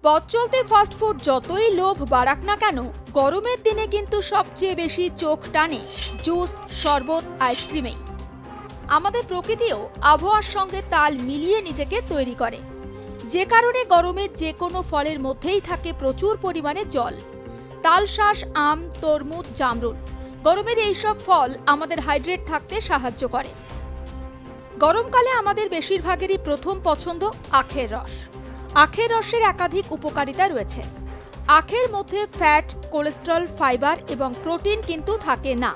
পথ চলতে ফাস্টফুড যতই লোভ বাড়াক না কেন, গরমের দিনে কিন্তু সবচেয়ে বেশি চোখ টানে জুস, শরবত, আইসক্রিমেই। আমাদের প্রকৃতিও আবহাওয়ার সঙ্গে তাল মিলিয়ে নিজেকে তৈরি করে, যে কারণে গরমের যে কোনো ফলের মধ্যেই থাকে প্রচুর পরিমাণে জল। তালশাঁস, আম, তরমুজ, জামরুল, গরমের এইসব ফল আমাদের হাইড্রেট থাকতে সাহায্য করে। গরমকালে আমাদের বেশিরভাগেরই প্রথম পছন্দ আখের রস। আখের রসের একাধিক উপকারিতা রয়েছে। আখের মধ্যে ফ্যাট, কোলেস্টেরল, ফাইবার এবং প্রোটিন কিন্তু থাকে না,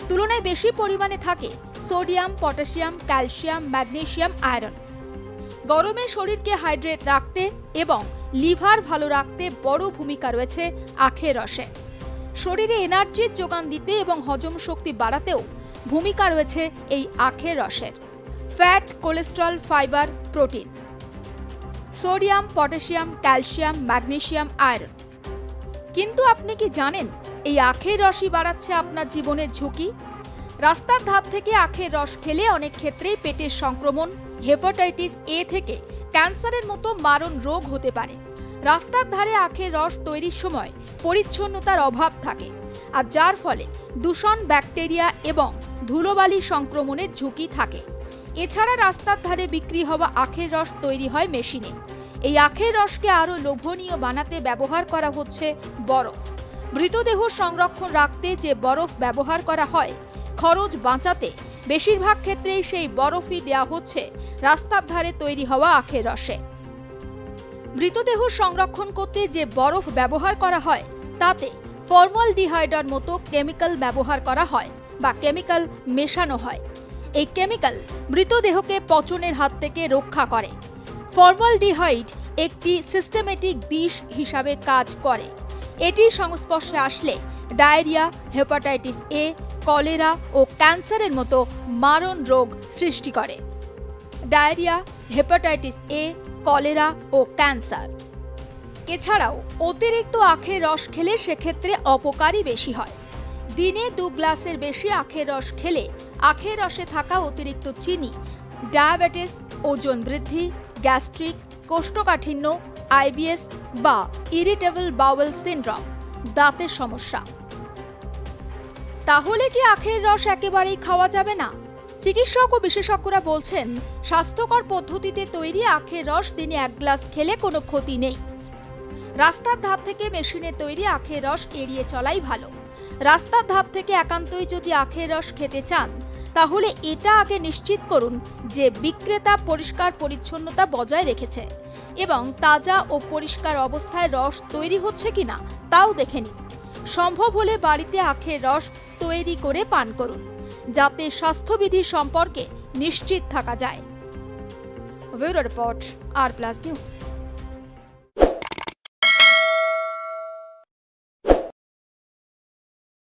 তুলনায় বেশি পরিমাণে থাকে sodium, potassium, calcium, magnesium, iron. গরমে শরীরকে হাইড্রেট রাখতে এবং লিভার ভালো রাখতে বড় ভূমিকা রয়েছে আখের রসে। শরীরে এনার্জির যোগান দিতে এবং হজম শক্তি বাড়াতেও ভূমিকা রয়েছে এই আখের রসের। Fat, cholesterol, fibre, protein, sodium, potassium, calcium, magnesium, iron. কিন্তু আপনি কি জানেন এই আখের রসই বাড়াচ্ছে আপনার জীবনের ঝুঁকি? রাস্তার ধার থেকে আখের রস খেলে অনেক ক্ষেত্রেই পেটের সংক্রমণ, হেপাটাইটিস এ থেকে ক্যান্সারের মতো মারণ রোগ হতে পারে। রাস্তার ধারে আখের রস তৈরির সময় পরিচ্ছন্নতার অভাব থাকে, আর যার ফলে দূষণ, ব্যাকটেরিয়া এবং ধুলোবালি সংক্রমণের ঝুঁকি থাকে। এছাড়া রাস্তার ধারে বিক্রি হওয়া আখের রস তৈরি হয় মেশিনে। এই আখের রসকে আরও লোভনীয় বানাতে ব্যবহার করা হচ্ছে বরফ। মৃতদেহ সংরক্ষণ রাখতে যে বরফ ব্যবহার করা হয়, খরচ বাঁচাতে বেশিরভাগ ক্ষেত্রেই সেই বরফই দেওয়া হচ্ছে রাস্তার ধারে তৈরি হওয়া আখের রসে। মৃতদেহ সংরক্ষণ করতে যে বরফ ব্যবহার করা হয় তাতে ফর্মালডিহাইডের মতো কেমিক্যাল ব্যবহার করা হয় বা কেমিক্যাল মেশানো হয়। এই কেমিক্যাল মৃতদেহকে পচনের হাত থেকে রক্ষা করে। ফর্মালডিহাইড একটি সিস্টেমেটিক বিষ হিসাবে কাজ করে। এটির সংস্পর্শে আসলে ডায়রিয়া, হেপাটাইটিস এ, কলেরা ও ক্যান্সারের মতো মারণ রোগ সৃষ্টি করে। ডায়রিয়া, হেপাটাইটিস এ, কলেরা ও ক্যান্সার। এছাড়াও অতিরিক্ত আখের রস খেলে সেক্ষেত্রে অপকারই বেশি হয়। দিনে 2 গ্লাসের বেশি আখের রস খেলে আখের রসে থাকা অতিরিক্ত চিনি ডায়াবেটিস, ওজন বৃদ্ধি, গ্যাস্ট্রিক, কোষ্ঠকাঠিন্য, আইবিএস বা ইরিটেবল বাউল সিনড্রোম, দাঁতের সমস্যা। তাহলে কি আখের রস একেবারেই খাওয়া যাবে না? চিকিৎসক ও বিশেষজ্ঞরা বলছেন, স্বাস্থ্যকর পদ্ধতিতে তৈরি আখের রস দিনে 1 গ্লাস খেলে কোনো ক্ষতি নেই। রাস্তার ধার থেকে মেশিনে তৈরি আখের রস এড়িয়ে চলাই ভালো। রাস্তার ধার থেকে একান্তই যদি আখের রস খেতে চান, তাহলে এটা আগে নিশ্চিত করুন যে বিক্রেতা পরিষ্কার পরিচ্ছন্নতা বজায় রেখেছে এবং তাজা ও পরিষ্কার অবস্থায় রস তৈরি হচ্ছে কিনা তাও দেখে নিন। সম্ভব হলে বাড়িতে আখের রস তৈরি করে পান করুন, যাতে স্বাস্থ্যবিধি সম্পর্কে নিশ্চিত থাকা যায়। ব্যুরো রিপোর্ট, আর প্লাস নিউজ।